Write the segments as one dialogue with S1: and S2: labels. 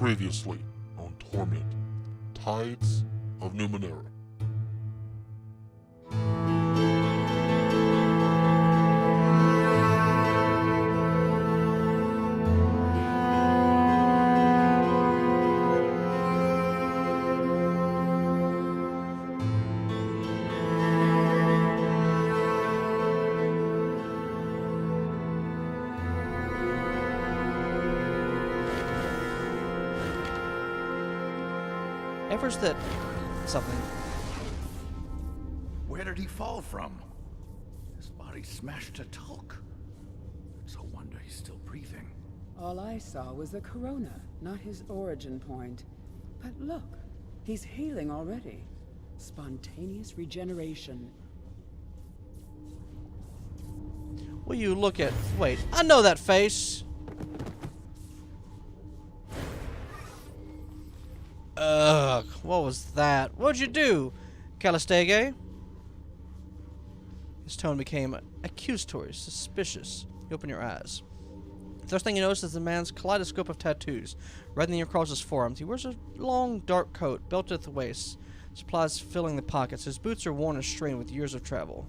S1: Previously on Torment, Tides of Numenera.
S2: Ever's that something.
S3: Where did he fall from? His body smashed to talk. It's a wonder he's still breathing.
S4: All I saw was the corona, not his origin point. But look, he's healing already. Spontaneous regeneration.
S2: Will you look at... Wait, I know that face! Ugh, what was that? What'd you do, Callistege? His tone became accusatory, suspicious. You open your eyes. The first thing you notice is the man's kaleidoscope of tattoos, reddening across his forearms. He wears a long, dark coat, belted at the waist, supplies filling the pockets. His boots are worn and strained with years of travel.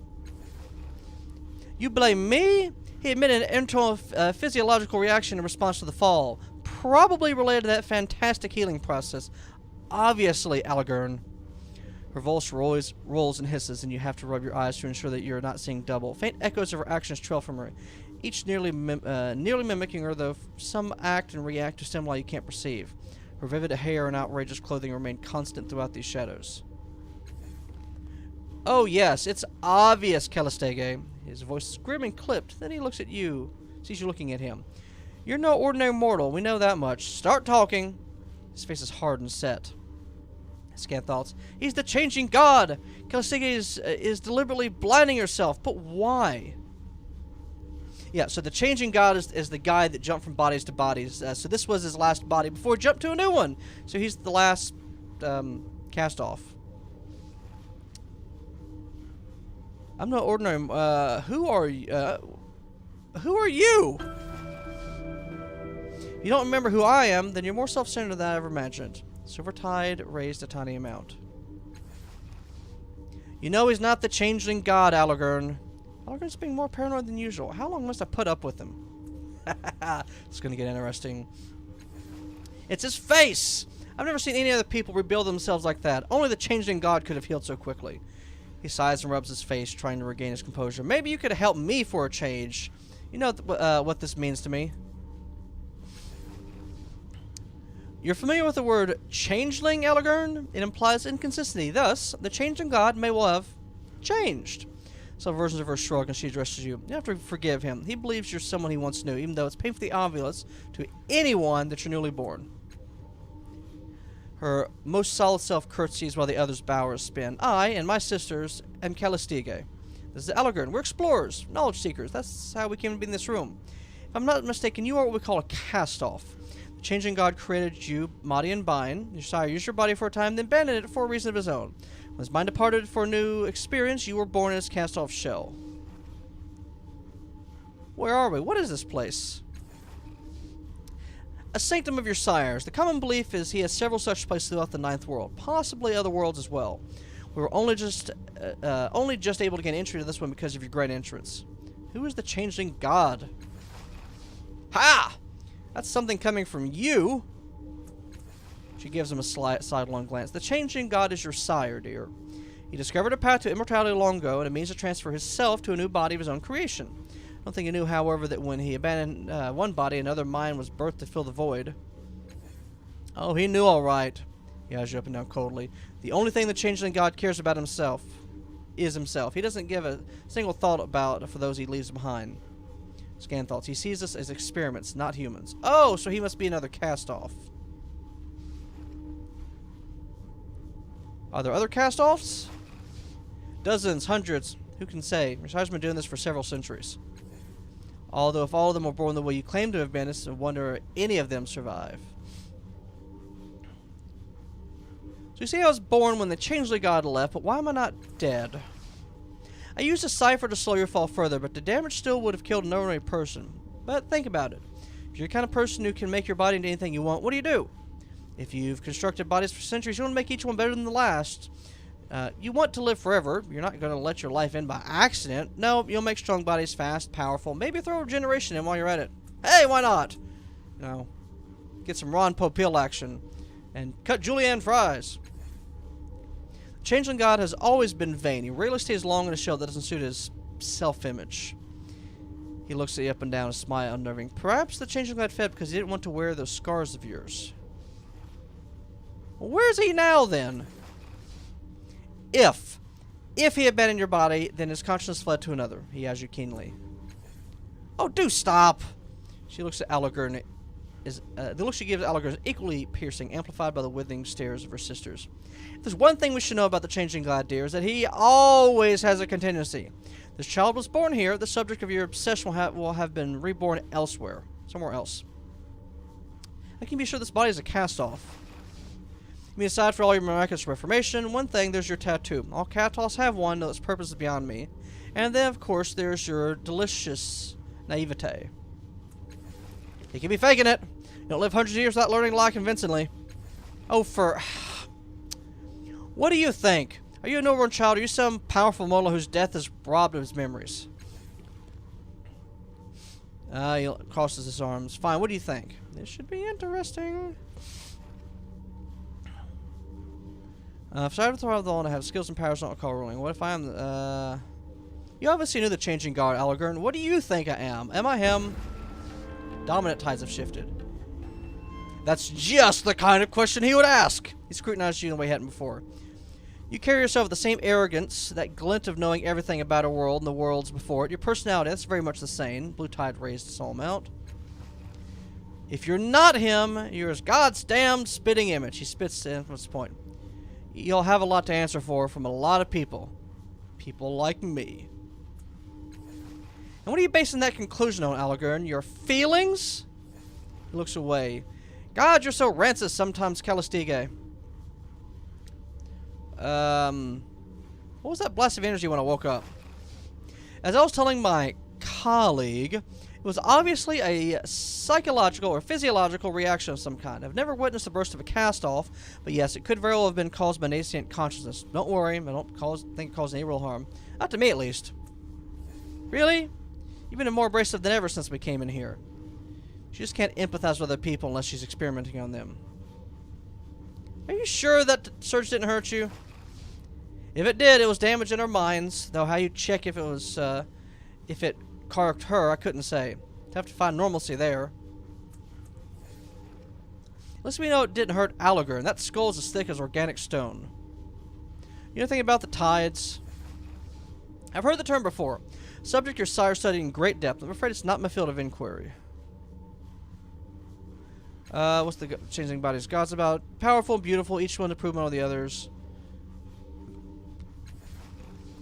S2: You blame me? He admitted an internal physiological reaction in response to the fall, probably related to that fantastic healing process. Obviously, Algern. Her voice rolls and hisses, and you have to rub your eyes to ensure that you're not seeing double. Faint echoes of her actions trail from her, each nearly mimicking her, though some act and react to stimuli you can't perceive. Her vivid hair and outrageous clothing remain constant throughout these shadows. Oh yes, it's obvious, Callistege. His voice is grim and clipped. Then he looks at you, sees you looking at him. You're no ordinary mortal, we know that much. Start talking. His face is hard and set. Scan thoughts. He's the changing god! Callistege is deliberately blinding herself, but why? Yeah, so the changing god is the guy that jumped from bodies to bodies. So this was his last body before he jumped to a new one. So he's the last cast off. I'm not ordinary. Who are you? Who are you? If you don't remember who I am, then you're more self-centered than I ever imagined. Silvertide raised a tiny amount. You know he's not the changeling god, Algern. Algern's being more paranoid than usual. How long must I put up with him? It's gonna get interesting. It's his face! I've never seen any other people rebuild themselves like that. Only the changeling god could have healed so quickly. He sighs and rubs his face, trying to regain his composure. Maybe you could have helped me for a change. You know what this means to me. You're familiar with the word changeling, Algern? It implies inconsistency. Thus, the changeling god may well have changed. Some versions of her shrug and she addresses you. You have to forgive him. He believes you're someone he once knew, even though it's painfully obvious to anyone that you're newly born. Her most solid self curtsies while the others bow or spin. I and my sisters am Callistege. This is Algern. We're explorers, knowledge seekers. That's how we came to be in this room. If I'm not mistaken, you are what we call a cast-off. The changing god created you, body and bind. Your sire used your body for a time, then abandoned it for a reason of his own. When his mind departed for a new experience, you were born in his cast-off shell. Where are we? What is this place? A sanctum of your sire's. The common belief is he has several such places throughout the ninth world, possibly other worlds as well. We were only just able to gain entry to this one because of your great entrance. Who is the changeling god? Ha! That's something coming from you. She gives him a sidelong glance. The changing god is your sire, dear. He discovered a path to immortality long ago, and it means to transfer his self to a new body of his own creation. I don't think he knew, however, that when he abandoned one body, another mind was birthed to fill the void. Oh, he knew all right. He eyes you up and down coldly. The only thing the changeling god cares about himself is himself. He doesn't give a single thought about for those he leaves behind. Scan thoughts. He sees us as experiments, not humans. Oh, so he must be another cast-off. Are there other cast-offs? Dozens, hundreds. Who can say? Your sire's been doing this for several centuries. Although if all of them were born the way you claim to have been, it's a wonder any of them survive. So you see I was born when the changeling god left, but why am I not dead? I used a cipher to slow your fall further, but the damage still would have killed an ordinary person. But think about it. If you're the kind of person who can make your body into anything you want, what do? If you've constructed bodies for centuries, you want to make each one better than the last. You want to live forever. You're not going to let your life end by accident. No, you'll make strong bodies fast, powerful. Maybe throw regeneration in while you're at it. Hey, why not? You know, get some Ron Popeil action. And cut julienne fries. Changeling God has always been vain. He rarely stays long in a shell that doesn't suit his self-image. He looks at you up and down, a smile unnerving. Perhaps the Changeling God fed because he didn't want to wear those scars of yours. Well, where's he now, then? If he abandoned your body, then his consciousness fled to another. He eyes you keenly. Oh, do stop! She looks at Allegern. The look she gives Allegern is equally piercing, amplified by the withering stares of her sisters. If there's one thing we should know about the Changeling God, dear, is that he always has a contingency. This child was born here. The subject of your obsession will have been reborn elsewhere. Somewhere else. I can be sure this body is a cast-off. I mean, aside from all your miraculous reformation, one thing, there's your tattoo. All Katos have one, though its purpose is beyond me. And then, of course, there's your delicious naivete. He can be faking it. You don't live hundreds of years without learning to lie convincingly. Oh, what do you think? Are you a newborn child? Or are you some powerful Mola whose death is robbed of his memories? He crosses his arms. Fine, what do you think? This should be interesting. If I ever throw the one, I have skills and powers not recall ruling. What if I am you obviously knew the Changing God, Allegern. What do you think I am? Am I him? Dominant tides have shifted. That's just the kind of question he would ask. He scrutinized you in the way he hadn't before. You carry yourself with the same arrogance, that glint of knowing everything about a world and the worlds before it. Your personality, that's very much the same. Blue tide raised its all amount. If you're not him, you're his God's damned spitting image. He spits in. What's the point? You'll have a lot to answer for from a lot of people. People like me. And what are you basing that conclusion on, Allegern? Your feelings? He looks away. God, you're so rancid sometimes, Calistige. What was that blast of energy when I woke up? As I was telling my colleague, it was obviously a psychological or physiological reaction of some kind. I've never witnessed a burst of a cast-off, but yes, it could very well have been caused by nascent consciousness. Don't worry, I don't think it caused any real harm. Not to me, at least. Really? You've been more abrasive than ever since we came in here. She just can't empathize with other people unless she's experimenting on them. Are you sure that surge didn't hurt you? If it did, it was damage in her minds. Though how you check if it was, if it carved her, I couldn't say. I'd have to find normalcy there. At least we know it didn't hurt Allegern. That skull is as thick as organic stone. You know anything about the tides? I've heard the term before. Subject your sire studied in great depth. I'm afraid it's not my field of inquiry. What's the changing bodies? Gods about powerful, beautiful, each one improvement on the others.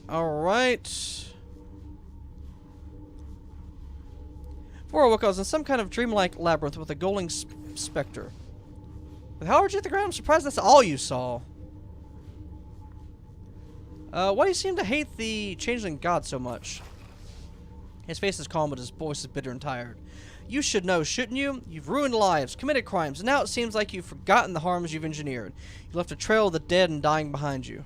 S2: Alright. For a while, I was in some kind of dreamlike labyrinth with a golden specter. With Howard at the ground, I'm surprised that's all you saw. Why do you seem to hate the changeling god so much? His face is calm, but his voice is bitter and tired. You should know, shouldn't you? You've ruined lives, committed crimes, and now it seems like you've forgotten the harms you've engineered. You left a trail of the dead and dying behind you.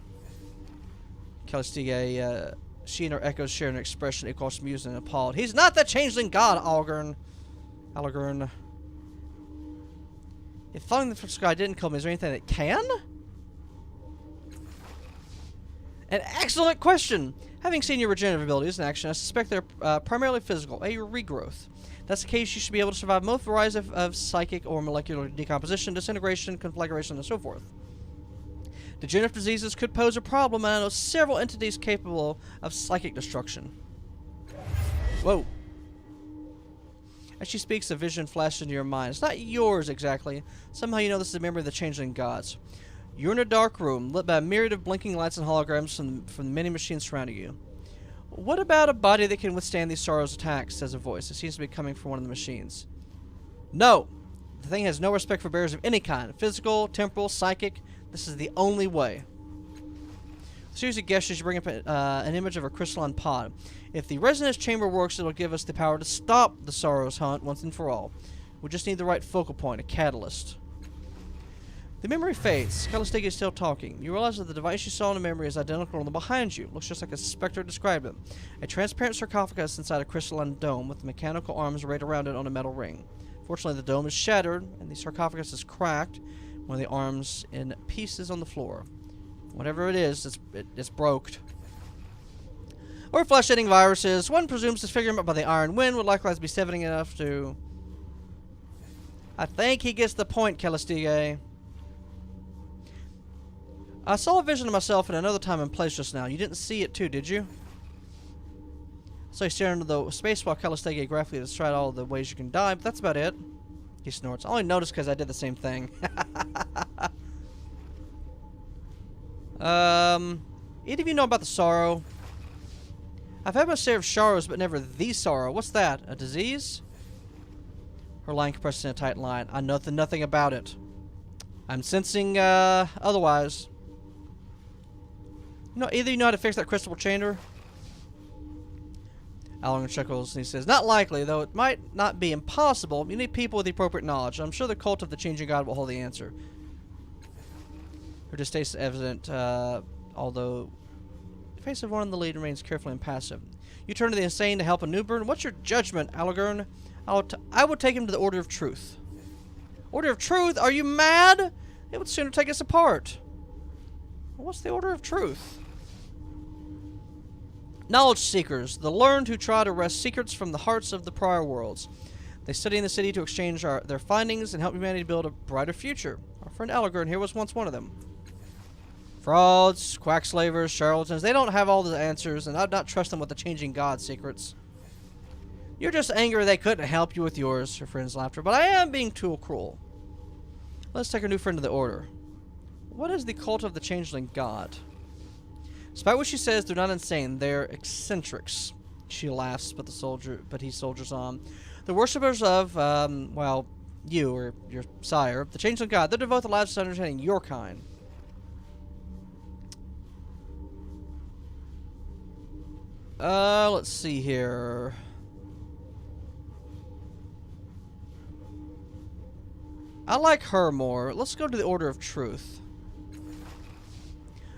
S2: Calistige, she and her echoes share an expression equal to amused and appalled. He's not the changeling god, Allegern. If falling from the sky didn't kill me, is there anything that can? An excellent question! Having seen your regenerative abilities in action, I suspect they're primarily physical, a regrowth. If that's the case, you should be able to survive most varieties of psychic or molecular decomposition, disintegration, conflagration, and so forth. Degenerative diseases could pose a problem, and I know several entities capable of psychic destruction. Whoa. As she speaks, a vision flashes into your mind. It's not yours, exactly. Somehow you know this is a memory of the changeling gods. You're in a dark room, lit by a myriad of blinking lights and holograms from the many machines surrounding you. What about a body that can withstand these sorrows' attacks, says a voice. It seems to be coming from one of the machines. No! The thing has no respect for barriers of any kind. Physical, temporal, psychic. This is the only way. A series of gestures, you bring up an image of a crystalline pod. If the resonance chamber works, it'll give us the power to stop the sorrows hunt once and for all. We just need the right focal point, a catalyst. The memory fades. Calistiga is still talking. You realize that the device you saw in the memory is identical to the one behind you. Looks just like a specter described it. A transparent sarcophagus inside a crystalline dome with mechanical arms arrayed around it on a metal ring. Fortunately, the dome is shattered, and the sarcophagus is cracked. One of the arms in pieces on the floor. Whatever it is, it's broked. Or flesh-eating viruses. One presumes disfigurement by the iron wind would likewise be suffocating enough to... I think he gets the point, Calistiga. I saw a vision of myself in another time and place just now. You didn't see it too, did you? So you stare into the space while Calistiga graphically described all the ways you can die, but that's about it. He snorts. I only noticed because I did the same thing. Either of you know about the sorrow? I've had my share of sorrows, but never the sorrow. What's that? A disease? Her line compresses in a tight line. I know nothing about it. I'm sensing, otherwise. You know, either you know how to fix that crystal chamber? Alan chuckles and he says, not likely, though it might not be impossible. You need people with the appropriate knowledge. I'm sure the cult of the changing god will hold the answer. Her distaste is evident, although the face of one in the lead remains carefully impassive. You turn to the insane to help a newborn. What's your judgment, Alagern? I would take him to the Order of Truth. Order of Truth? Are you mad? It would sooner take us apart. What's the Order of Truth? Knowledge seekers, the learned who try to wrest secrets from the hearts of the prior worlds. They study in the city to exchange their findings and help humanity build a brighter future. Our friend Alagern here was once one of them. Frauds, quackslavers, charlatans, they don't have all the answers, and I'd not trust them with the changing god secrets. You're just angry they couldn't help you with yours, her friend's laughter, but I am being too cruel. Let's take our new friend to the Order. What is the cult of the changeling god? Despite what she says, they're not insane. They're eccentrics. She laughs, but he soldiers on. The worshippers of, well, you or your sire, the changeling god, they devote their lives to understanding your kind. Let's see here. I like her more. Let's go to the Order of Truth.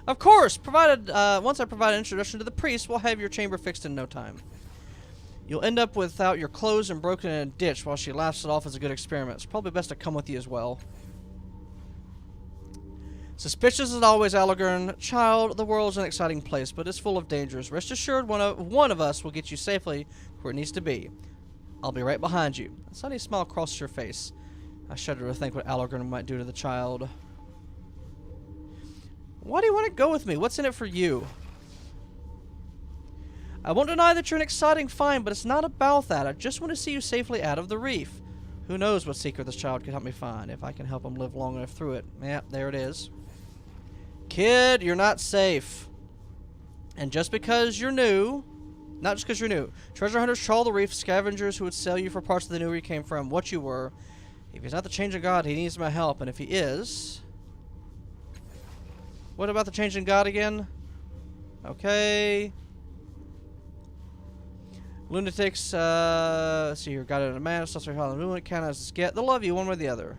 S2: Of course, provided once I provide an introduction to the priest, we'll have your chamber fixed in no time. You'll end up without your clothes and broken in a ditch while she laughs it off as a good experiment. It's probably best to come with you as well. Suspicious as always, Alagern. Child, the world's an exciting place, but it's full of dangers. Rest assured, one of us will get you safely where it needs to be. I'll be right behind you. A sunny smile crosses your face. I shudder to think what Alagern might do to the child. Why do you want to go with me? What's in it for you? I won't deny that you're an exciting find, but it's not about that. I just want to see you safely out of the reef. Who knows what secret this child can help me find, if I can help him live long enough through it. Yeah, there it is. Kid, you're not safe. And just because you're new, not just because you're new, treasure hunters trawl the reef, scavengers who would sell you for parts of the new where you came from, what you were. If he's not the changing god, he needs my help, and if he is... What about the changing god again? Okay. Lunatics, let's see here. Got it in a man, sorcery, hall, movement, count as get. They'll love you one way or the other.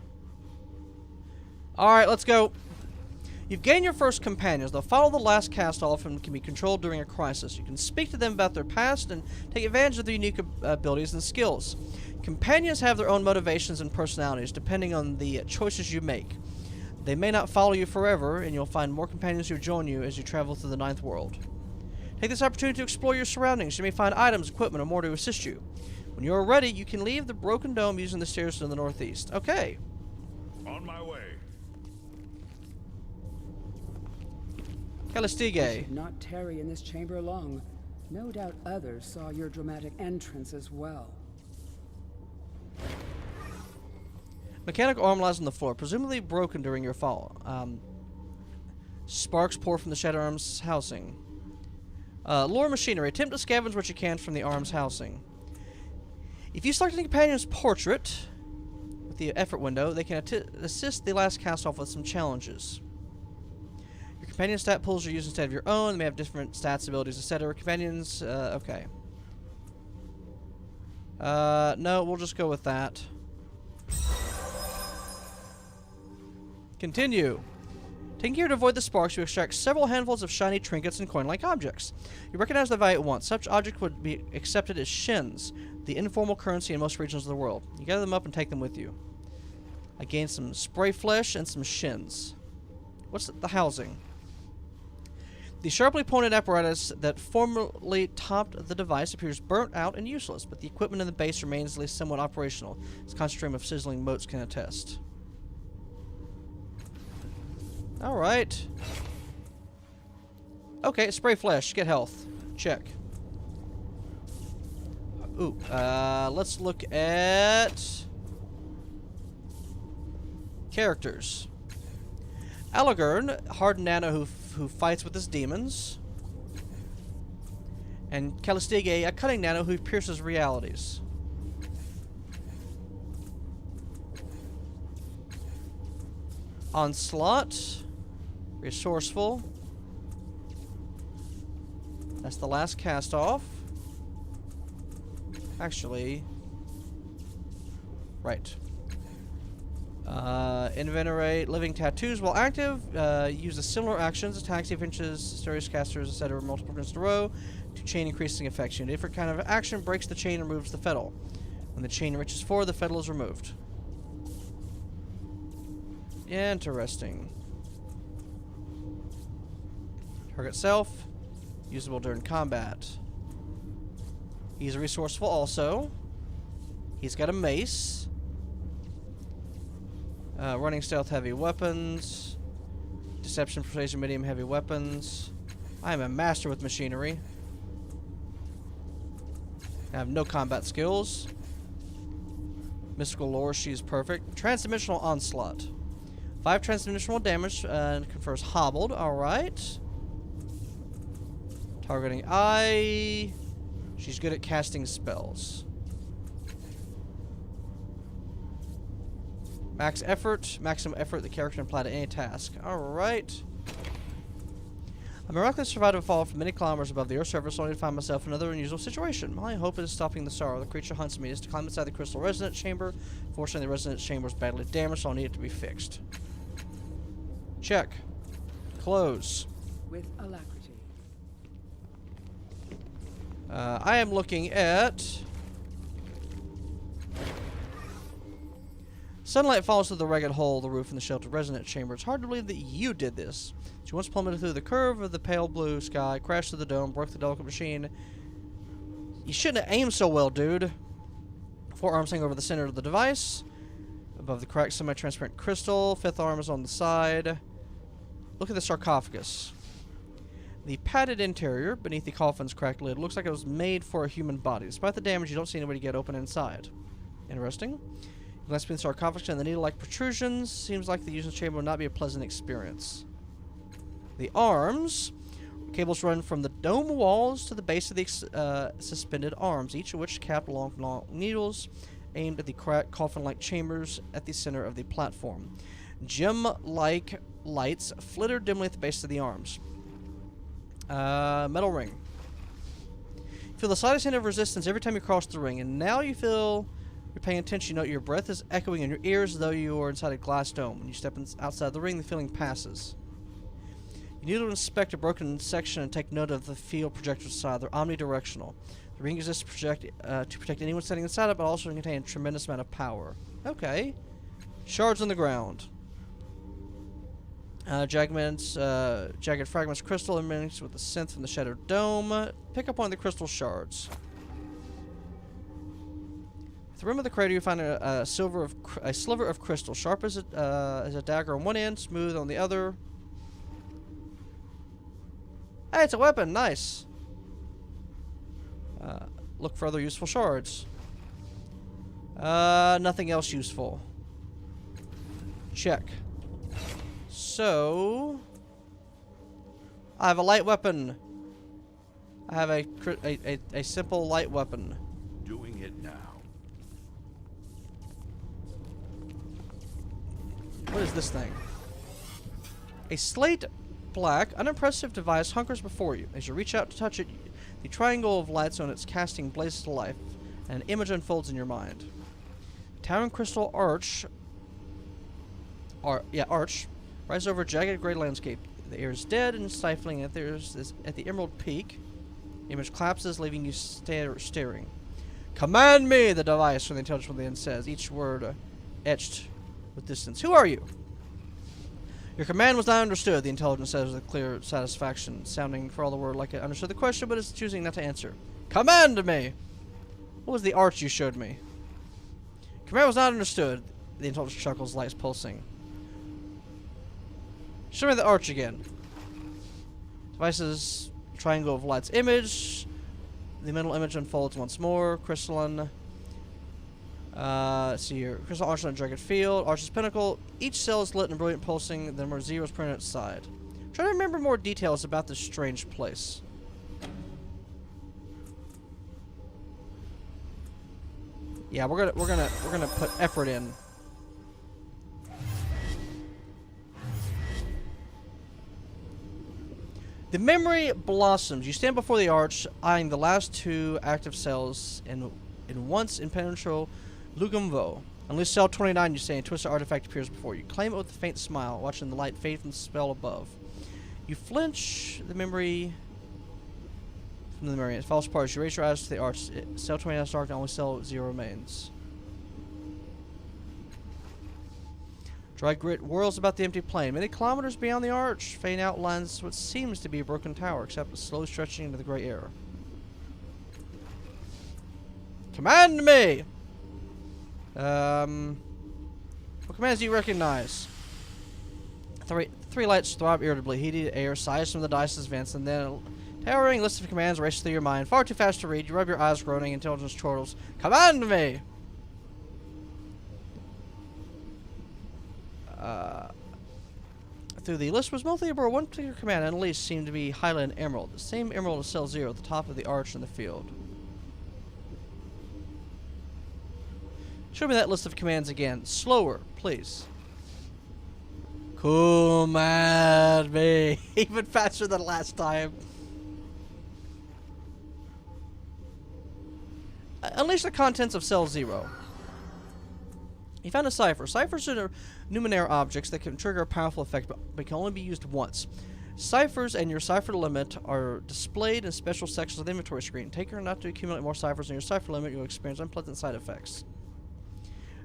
S2: Alright, let's go. You've gained your first companions. They'll follow the last cast off and can be controlled during a crisis. You can speak to them about their past and take advantage of their unique abilities and skills. Companions have their own motivations and personalities depending on the choices you make. They may not follow you forever, and you'll find more companions who join you as you travel through the Ninth World. Take this opportunity to explore your surroundings. You may find items, equipment, or more to assist you. When you are ready, you can leave the broken dome using the stairs to the northeast. Okay.
S3: On my way.
S2: Calistiga.
S4: Should not tarry in this chamber long. No doubt others saw your dramatic entrance as well.
S2: Mechanical arm lies on the floor, presumably broken during your fall. Sparks pour from the Shadow Arm's housing. Lore machinery. Attempt to scavenge what you can from the arm's housing. If you select a companion's portrait with the effort window, they can assist the last cast off with some challenges. Your companion stat pools are used instead of your own. They may have different stats, abilities, etc. Companions, okay. No, we'll just go with that. Continue. Taking care to avoid the sparks, you extract several handfuls of shiny trinkets and coin-like objects. You recognize the value at once. Such objects would be accepted as shins, the informal currency in most regions of the world. You gather them up and take them with you. I gained some spray flesh and some shins. What's the housing? The sharply pointed apparatus that formerly topped the device appears burnt out and useless, but the equipment in the base remains at least somewhat operational. Its constant stream of sizzling motes can attest. Alright. Okay, spray flesh. Get health. Check. Ooh, let's look at characters. Alagern, hardened nano who fights with his demons. And Calistige, a cunning nano who pierces realities. Onslaught. Resourceful. That's the last cast off. Actually. Right. Invenerate living tattoos while active. Use similar actions, attacks, defenses, mysterious casters, etc. multiple turns in a row to chain increasing effects. A different kind of action breaks the chain and removes the fettle. When the chain reaches 4, the fettle is removed. Interesting. Target self. Usable during combat. He's resourceful also. He's got a mace. Running stealth heavy weapons. Deception, persuasion, medium heavy weapons. I am a master with machinery. I have no combat skills. Mystical lore, she's perfect. Transdimensional onslaught. 5 transdimensional damage and confers hobbled. Alright. Targeting eye. She's good at casting spells. Max effort. Maximum effort the character can apply to any task. Alright. I miraculously survived a fall from many kilometers above the Earth's surface only to find myself in another unusual situation. My hope is stopping the sorrow the creature hunts me is to climb inside the crystal resonance chamber. Fortunately, the resonance chamber is badly damaged, so I'll need it to be fixed. Check. Close.
S4: With alacrity.
S2: I am looking at... Sunlight falls through the ragged hole of the roof in the sheltered resonance chamber. It's hard to believe that you did this. She once plummeted through the curve of the pale blue sky, crashed through the dome, broke the delicate machine. You shouldn't have aimed so well, dude. 4 arms hang over the center of the device. Above the cracked semi-transparent crystal. 5th arm is on the side. Look at the sarcophagus. The padded interior beneath the coffin's cracked lid looks like it was made for a human body. Despite the damage, you don't see anybody get open inside. Interesting. You glance between the sarcophagus and the needle-like protrusions. Seems like the user's chamber would not be a pleasant experience. The arms. Cables run from the dome walls to the base of the suspended arms, each of which capped long needles aimed at the cracked coffin-like chambers at the center of the platform. Gem-like lights flitter dimly at the base of the arms. Metal ring. You feel the slightest hint of resistance every time you cross the ring, and now you feel you're paying attention. You note your breath is echoing in your ears as though you are inside a glass dome. When you step outside the ring, the feeling passes. You need to inspect a broken section and take note of the field projectors inside. They're omnidirectional. The ring exists to protect anyone standing inside it, but also contain a tremendous amount of power. Okay. Shards on the ground. Jagged fragments crystal emanates with the synth from the shattered dome. Pick up one of the crystal shards. At the rim of the crater, you find a sliver of crystal, sharp as a dagger on one end, smooth on the other. Hey, it's a weapon. Nice. Look for other useful shards. Nothing else useful. Check. So, I have a light weapon. I have a simple light weapon.
S3: Doing it now.
S2: What is this thing? A slate black, unimpressive device hunkers before you. As you reach out to touch it, the triangle of lights on its casting blazes to life, and an image unfolds in your mind. Towering crystal arch Rise over a jagged gray landscape. The air is dead and stifling. At the Emerald Peak, the image collapses, leaving you staring. Command me, the device from the intelligence within says, each word etched with distance. Who are you? Your command was not understood, the intelligence says with clear satisfaction, sounding for all the word like it understood the question, but is choosing not to answer. Command me! What was the arch you showed me? Command was not understood, the intelligence chuckles, lights pulsing. Show me the arch again. Device's triangle of light's image. The mental image unfolds once more. Crystalline. Let's see here. Crystal arch on a jagged field. Arch's pinnacle. Each cell is lit and brilliant pulsing. The number 0 is printed at its side. Try to remember more details about this strange place. Yeah, we're gonna put effort in. The memory blossoms. You stand before the arch, eyeing the last 2 active cells in once impenetrable Lugumvo. Unleash cell 29, you say, and twisted artifact appears before you. Claim it with a faint smile, watching the light fade from the spell above. You flinch the memory from the memory. It falls apart as you raise your eyes to the arch. Cell 29 is dark, and only cell 0 remains. Dry grit whirls about the empty plain. Many kilometers beyond the arch, fading outlines what seems to be a broken tower, except it's slowly stretching into the gray air. Command me! What commands do you recognize? Three lights throb irritably. Heated air sighs from the dice's vents, and then a towering list of commands races through your mind. Far too fast to read. You rub your eyes, groaning. Intelligence chortles. Command me! Through the list was mostly about one particular command, and at least seemed to be Highland Emerald. The same emerald as Cell 0 at the top of the arch in the field. Show me that list of commands again. Slower, please. Command me. Even faster than last time. Unleash the contents of Cell 0. You found a cipher. Ciphers are Numenera objects that can trigger a powerful effect, but can only be used once. Ciphers and your cipher limit are displayed in special sections of the inventory screen. Take care not to accumulate more ciphers in your cipher limit. You'll experience unpleasant side effects.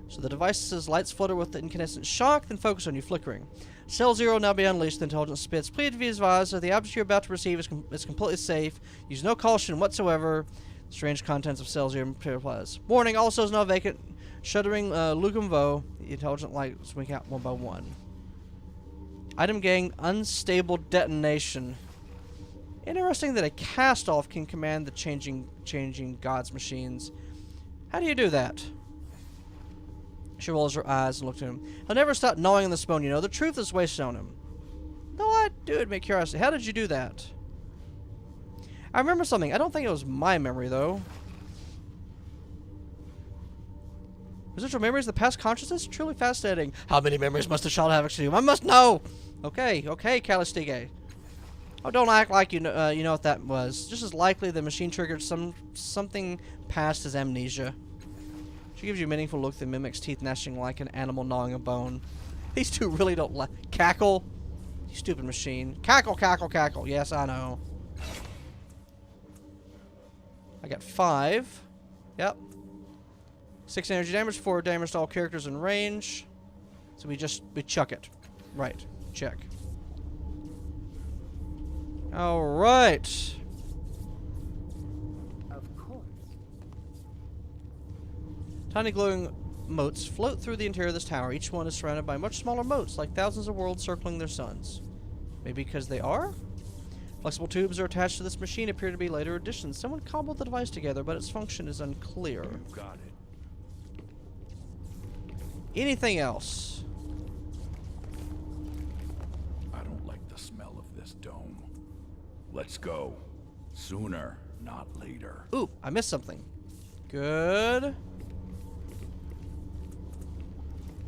S2: So the device's lights flutter with the incandescent shock, then focus on you, flickering. Cell 0 now be unleashed. The intelligence spits. Please be advised that the object you're about to receive is completely safe. Use no caution whatsoever. Strange contents of Cell 0 applies. Warning, all cells now vacant. Shuddering Lugumvo, the intelligent lights wink out one by one. Item gang, unstable detonation. Interesting that a cast-off can command the changing gods machines. How do you do that? She rolls her eyes and looks at him. He'll never stop gnawing on this bone, you know. The truth is wasted on him. No, I do admit curiosity. How did you do that? I remember something. I don't think it was my memory, though. Residual memories of the past consciousness? Truly fascinating. How many memories must a child have exhumed? I must know! Okay, Calistige. Oh, don't act like you know what that was. Just as likely the machine triggered something past his amnesia. She gives you a meaningful look that mimics teeth gnashing like an animal gnawing a bone. These two really don't cackle. You stupid machine. Cackle, cackle, cackle. Yes, I know. I got 5. Yep. 6 energy damage, 4 damage to all characters in range. So we chuck it. Right. Check. Alright.
S4: Of course.
S2: Tiny glowing motes float through the interior of this tower. Each one is surrounded by much smaller motes, like thousands of worlds circling their suns. Maybe because they are? Flexible tubes are attached to this machine, appear to be later additions. Someone cobbled the device together, but its function is unclear.
S3: You got it.
S2: Anything else?
S3: I don't like the smell of this dome. Let's go. Sooner, not later.
S2: Ooh, I missed something. Good.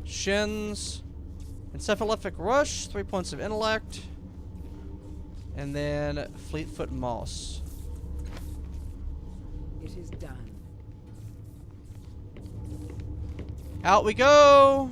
S2: Shins. Encephalitic Rush, 3 points of intellect. And then Fleetfoot Moss.
S4: It is done.
S2: Out we go!